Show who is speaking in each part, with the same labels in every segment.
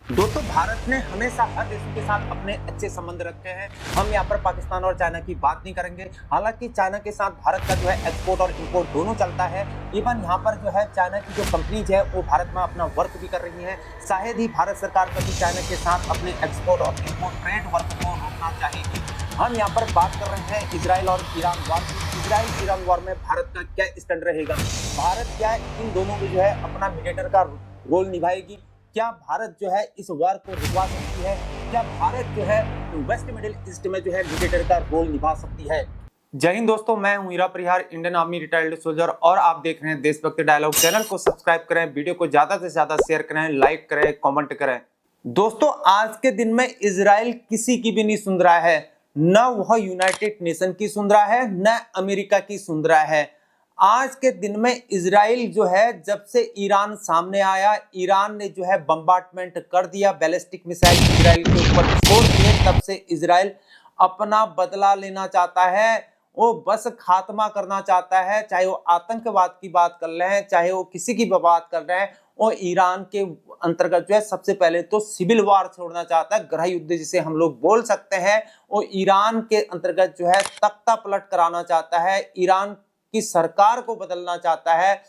Speaker 1: दोस्तों, भारत ने हमेशा हर देशों के साथ अपने अच्छे संबंध रखे हैं। हम यहाँ पर पाकिस्तान और चाइना की बात नहीं करेंगे। हालांकि चाइना के साथ भारत का जो है एक्सपोर्ट और इंपोर्ट दोनों चलता है। इवन यहाँ पर जो है चाइना की जो कंपनीज है वो भारत में अपना वर्क भी कर रही हैं। शायद ही भारत सरकार कभी चाइना के साथ अपने एक्सपोर्ट और इंपोर्ट ट्रेड वर्क को रोकना चाहेगी। हम यहाँ पर बात कर रहे हैं इजराइल और ईरान वॉर की। इजराइल ईरान वॉर में भारत का क्या स्टैंड रहेगा? भारत क्या इन दोनों में जो है अपना मीडिएटर का रोल निभाएगी? क्या भारत जो है इस वार को रुकवा सकती है? क्या भारत जो है वेस्ट मिडिल ईस्ट में जो है मीडिएटर का रोल निभा सकती है? जय हिंद दोस्तों, मैं हूं हीरा परिहार, इंडियन आर्मी रिटायर्ड सोल्जर, और आप देख रहे हैं देशभक्ति डायलॉग। चैनल को सब्सक्राइब करें, वीडियो को ज्यादा से ज्यादा शेयर करें, लाइक करें, कमेंट करें। दोस्तों, आज के दिन में इजराइल किसी की भी नहीं सुन रहा है। न वह यूनाइटेड नेशन की सुन रहा है, न अमेरिका की सुन रहा है। आज के दिन में इजराइल जो है, जब से ईरान सामने आया, ईरान ने जो है बम्बार्टमेंट कर दिया, बैलिस्टिक मिसाइल इजराइल के ऊपर छोड़ दिए, तब से इजराइल अपना बदला लेना चाहता है। वो बस खात्मा करना चाहता है, चाहे वो आतंकवाद की बात कर रहे हैं, चाहे वो किसी की बात कर रहे हैं। वो ईरान के अंतर्गत जो है सबसे पहले तो सिविल वार छोड़ना चाहता है, गृह युद्ध जिसे हम लोग बोल सकते हैं। वो ईरान के अंतर्गत जो है तख्ता पलट कराना चाहता है, ईरान की सरकार को बदलना चाहता है,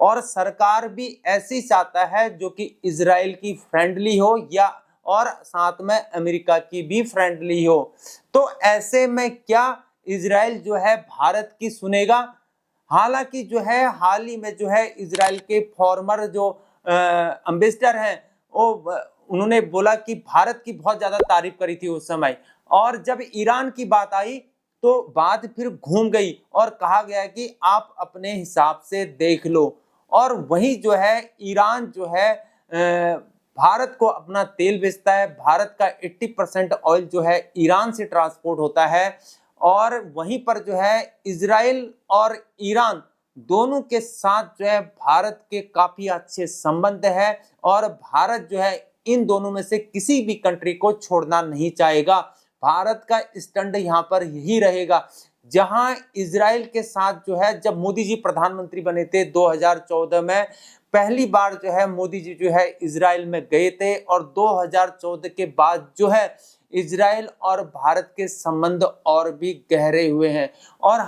Speaker 1: और सरकार भी ऐसी चाहता है जो कि इजराइल की फ्रेंडली हो, या और साथ में अमेरिका की भी फ्रेंडली हो। तो ऐसे में क्या इजराइल जो है भारत की सुनेगा? हालांकि जो है हाल ही में जो है इजराइल के फॉर्मर जो एम्बेसडर हैं, वो उन्होंने बोला कि भारत की बहुत ज्यादा तारीफ करी थी उस समय, और जब ईरान की बात आई तो बात फिर घूम गई और कहा गया कि आप अपने हिसाब से देख लो। और वही जो है ईरान जो है भारत को अपना तेल बेचता है। भारत का 80% ऑयल जो है ईरान से ट्रांसपोर्ट होता है, और वहीं पर जो है इजराइल और ईरान दोनों के साथ जो है भारत के काफी अच्छे संबंध है, और भारत जो है इन दोनों में से किसी भी कंट्री को छोड़ना नहीं चाहेगा। भारत का स्टैंड यहाँ पर यही रहेगा। जहां इजराइल के साथ जो है, जब मोदी जी प्रधानमंत्री बने थे 2014 में, पहली बार जो है मोदी जी जो है इजराइल में गए थे, और 2014 के बाद जो है इजराइल और भारत के संबंध और भी गहरे हुए हैं। और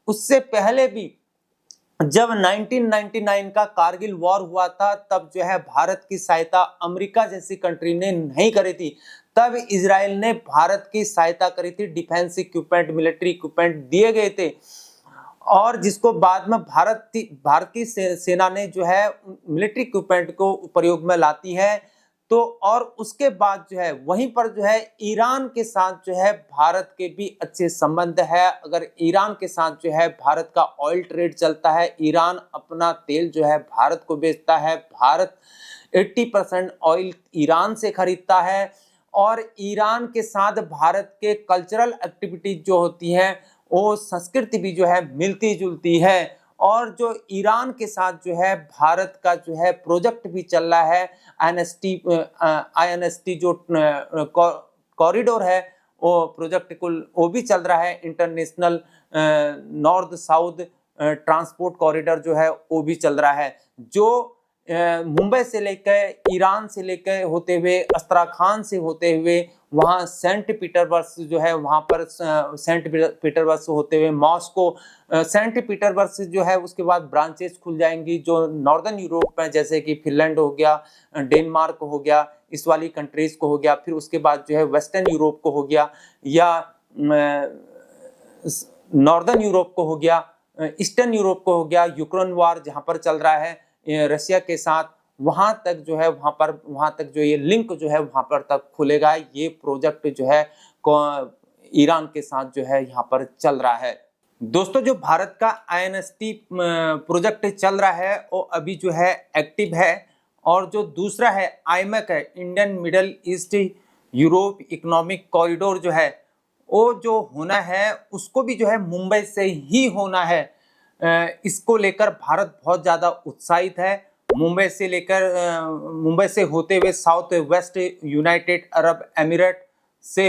Speaker 1: उससे पहले भी जब 1999 का कारगिल वॉर हुआ था, तब जो है भारत की सहायता अमेरिका जैसी कंट्री ने नहीं करी थी, तब इजराइल ने भारत की सहायता करी थी। डिफेंस इक्विपमेंट, मिलिट्री इक्विपमेंट दिए गए थे, और जिसको बाद में भारतीय सेना ने जो है मिलिट्री इक्विपमेंट को प्रयोग में लाती है। तो और उसके बाद जो है वहीं पर जो है ईरान के साथ जो है भारत के भी अच्छे संबंध है। अगर ईरान के साथ जो है भारत का ऑयल ट्रेड चलता है, ईरान अपना तेल जो है भारत को बेचता है, भारत 80% ऑयल ईरान से खरीदता है, और ईरान के साथ भारत के कल्चरल एक्टिविटीज जो होती हैं, वो संस्कृति भी जो है मिलती जुलती है। और जो ईरान के साथ जो है भारत का जो है प्रोजेक्ट भी चल रहा है, INST जो कॉरिडोर है, वो प्रोजेक्ट वो भी चल रहा है। International north south transport corridor जो है वो भी चल रहा है, जो मुंबई से लेकर, ईरान से लेकर होते हुए, अस्त्राखान से होते हुए, वहाँ सेंट पीटरबर्ग जो है, वहाँ पर सेंट पीटरबर्ग से होते हुए मॉस्को, सेंट पीटरबर्ग से जो है उसके बाद ब्रांचेस खुल जाएंगी जो नॉर्दर्न यूरोप में, जैसे कि फिनलैंड हो गया, डेनमार्क हो गया, इस वाली कंट्रीज को हो गया। फिर उसके बाद जो है वेस्टर्न यूरोप को हो गया, या नॉर्दर्न यूरोप को हो गया, ईस्टर्न यूरोप को हो गया। यूक्रेन वार जहाँ पर चल रहा है रशिया के साथ, वहां तक जो है वहां तक जो ये लिंक जो है वहां पर तक खुलेगा। ये प्रोजेक्ट जो है ईरान के साथ जो है यहाँ पर चल रहा है। दोस्तों, जो भारत का INST प्रोजेक्ट चल रहा है वो अभी जो है एक्टिव है, और जो दूसरा है IMEC है, Indian middle east Europe economic corridor जो है, वो जो होना है उसको भी जो है मुंबई से ही होना है। इसको लेकर भारत बहुत ज्यादा उत्साहित है। मुंबई से होते हुए south west United Arab emirate से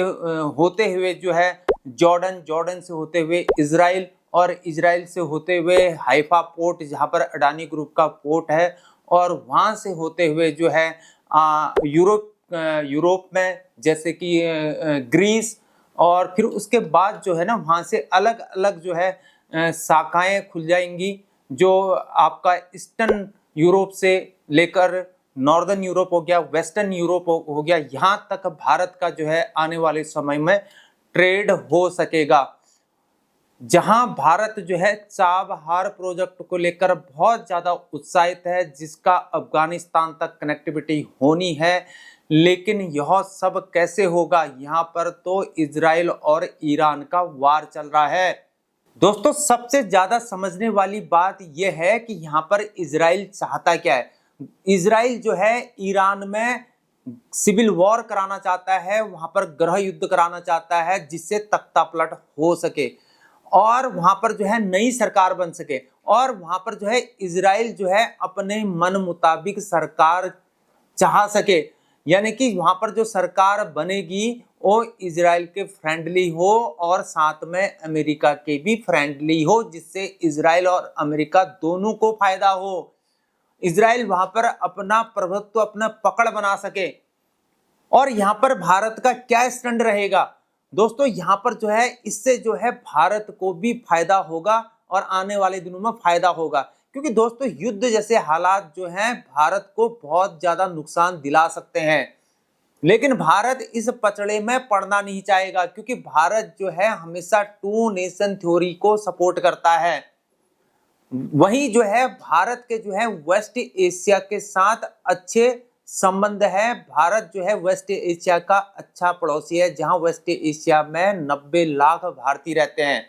Speaker 1: होते हुए जो है जॉर्डन से होते हुए इजराइल, और इजराइल से होते हुए हाइफा पोर्ट जहां पर अडानी ग्रुप का पोर्ट है, और वहां से होते हुए जो है यूरोप यूरोप में, जैसे कि ग्रीस, और फिर उसके बाद जो है ना वहाँ से अलग अलग जो है शाखाएं खुल जाएंगी, जो आपका ईस्टर्न यूरोप से लेकर नॉर्दर्न यूरोप हो गया, वेस्टर्न यूरोप हो गया, यहाँ तक भारत का जो है आने वाले समय में ट्रेड हो सकेगा। जहां भारत जो है चाबहार प्रोजेक्ट को लेकर बहुत ज्यादा उत्साहित है, जिसका अफगानिस्तान तक कनेक्टिविटी होनी है, लेकिन यह सब कैसे होगा? यहाँ पर तो इजराइल और ईरान का वार चल रहा है। दोस्तों, सबसे ज्यादा समझने वाली बात यह है कि यहाँ पर इजराइल चाहता क्या है। इजराइल जो है ईरान में सिविल वॉर कराना चाहता है, वहां पर गृह युद्ध कराना चाहता है, जिससे तख्ता पलट हो सके और वहां पर जो है नई सरकार बन सके, और वहां पर जो है इजराइल जो है अपने मन मुताबिक सरकार चाह सके, यानी कि वहां पर जो सरकार बनेगी वो इजराइल के फ्रेंडली हो और साथ में अमेरिका के भी फ्रेंडली हो, जिससे इजराइल और अमेरिका दोनों को फायदा हो। इजराइल वहां पर अपना प्रभुत्व, अपना पकड़ बना सके। और यहाँ पर भारत का क्या स्टैंड रहेगा? दोस्तों, यहाँ पर जो है इससे जो है भारत को भी फायदा होगा और आने वाले दिनों में फायदा होगा, क्योंकि दोस्तों युद्ध जैसे हालात जो हैं भारत को बहुत ज्यादा नुकसान दिला सकते हैं, लेकिन भारत इस पचड़े में पड़ना नहीं चाहेगा, क्योंकि भारत जो है हमेशा टू नेशन थ्योरी को सपोर्ट करता है। वहीं जो है भारत के जो है वेस्ट एशिया के साथ अच्छे संबंध है। भारत जो है वेस्ट एशिया का अच्छा पड़ोसी है, जहां वेस्ट एशिया में 90 लाख भारतीय रहते हैं,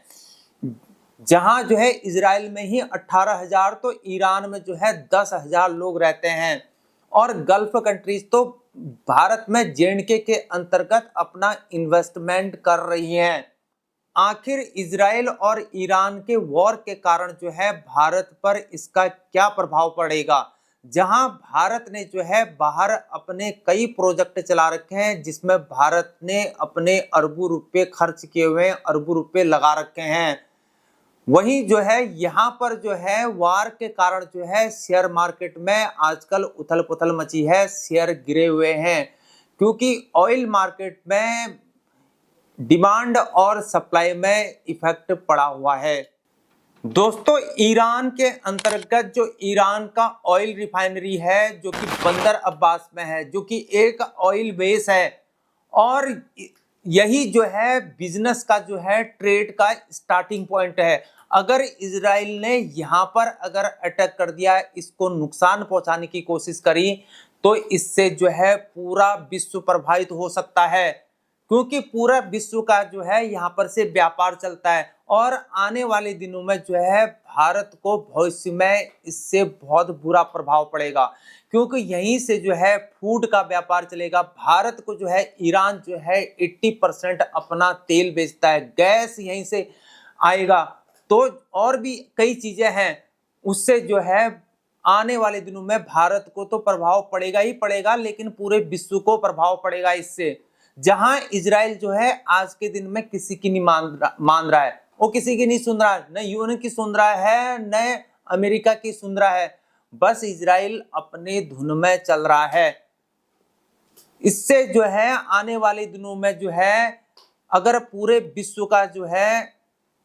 Speaker 1: जहां जो है इजराइल में ही 18,000, तो ईरान में जो है 10,000 लोग रहते हैं, और गल्फ कंट्रीज तो भारत में जेएंडके के अंतर्गत अपना इन्वेस्टमेंट कर रही हैं। आखिर इजराइल और ईरान के वॉर के कारण जो है भारत पर इसका क्या प्रभाव पड़ेगा? जहां भारत ने जो है बाहर अपने कई प्रोजेक्ट चला रखे हैं, जिसमें भारत ने अपने अरबों रुपए खर्च किए हुए हैं, अरबों रुपए लगा रखे हैं, वहीं जो है यहाँ पर जो है वार के कारण जो है शेयर मार्केट में आजकल उथल पुथल मची है, शेयर गिरे हुए हैं, क्योंकि ऑयल मार्केट में डिमांड और सप्लाई में इफेक्ट पड़ा हुआ है। दोस्तों, ईरान के अंतर्गत जो ईरान का ऑयल रिफाइनरी है, जो कि बंदर अब्बास में है, जो कि एक ऑयल बेस है, और यही जो है बिजनेस का जो है ट्रेड का स्टार्टिंग पॉइंट है। अगर इजराइल ने यहाँ पर अगर अटैक कर दिया, इसको नुकसान पहुंचाने की कोशिश करी, तो इससे जो है पूरा विश्व प्रभावित हो सकता है, क्योंकि पूरा विश्व का जो है यहाँ पर से व्यापार चलता है, और आने वाले दिनों में जो है भारत को भविष्य में इससे बहुत बुरा प्रभाव पड़ेगा, क्योंकि यहीं से जो है फूड का व्यापार चलेगा। भारत को जो है ईरान जो है 80% अपना तेल बेचता है, गैस यहीं से आएगा, तो और भी कई चीजें हैं, उससे जो है आने वाले दिनों में भारत को तो प्रभाव पड़ेगा ही पड़ेगा, लेकिन पूरे विश्व को प्रभाव पड़ेगा इससे। जहां इजराइल जो है आज के दिन में किसी की नहीं मान रहा है, वो किसी की नहीं सुन रहा है, न यूएन की सुन रहा है, न अमेरिका की सुन रहा है, बस इजराइल अपने धुन में चल रहा है। इससे जो है आने वाले दिनों में जो है अगर पूरे विश्व का जो है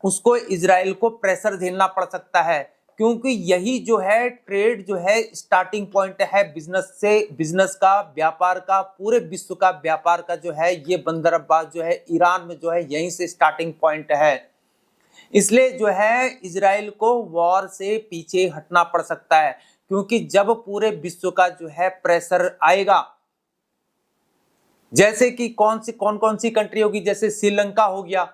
Speaker 1: उसको इजराइल को प्रेशर झेलना पड़ सकता है, क्योंकि यही जो है ट्रेड जो है स्टार्टिंग पॉइंट है बिजनेस से, बिजनेस का, व्यापार का, पूरे विश्व का व्यापार का जो है ये बंदर अब्बास जो है ईरान में जो है यहीं से स्टार्टिंग पॉइंट है। इसलिए जो है इजराइल को वॉर से पीछे हटना पड़ सकता है, क्योंकि जब पूरे विश्व का जो है प्रेशर आएगा, जैसे कि कौन कौन सी कंट्री होगी, जैसे श्रीलंका हो गया,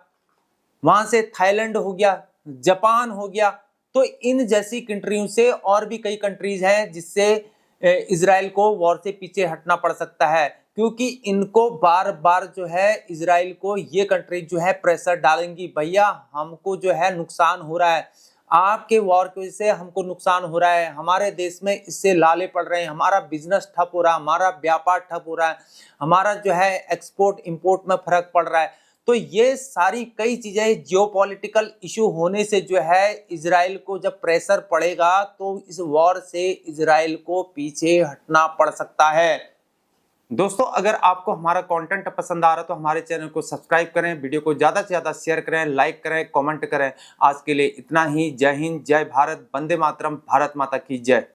Speaker 1: वहां से थाईलैंड हो गया, जापान हो गया, तो इन जैसी कंट्रियों से और भी कई कंट्रीज हैं जिससे इजराइल को वॉर से पीछे हटना पड़ सकता है, क्योंकि इनको बार बार जो है इजराइल को ये कंट्री जो है प्रेशर डालेंगी, भैया हमको जो है नुकसान हो रहा है, आपके वॉर की वजह से हमको नुकसान हो रहा है, हमारे देश में इससे लाले पड़ रहे हैं, हमारा बिजनेस ठप हो रहा है, हमारा व्यापार ठप हो रहा है, हमारा जो है एक्सपोर्ट इंपोर्ट में फर्क पड़ रहा है। तो ये सारी कई चीजें जियोपॉलिटिकल इशू होने से जो है इजराइल को जब प्रेशर पड़ेगा तो इस वॉर से इजराइल को पीछे हटना पड़ सकता है। दोस्तों अगर आपको हमारा कंटेंट पसंद आ रहा है तो हमारे चैनल को सब्सक्राइब करें, वीडियो को ज़्यादा से ज़्यादा शेयर करें, लाइक करें, कमेंट करें। आज के लिए इतना ही। जय हिंद, जय भारत, वंदे मातरम, भारत माता की जय।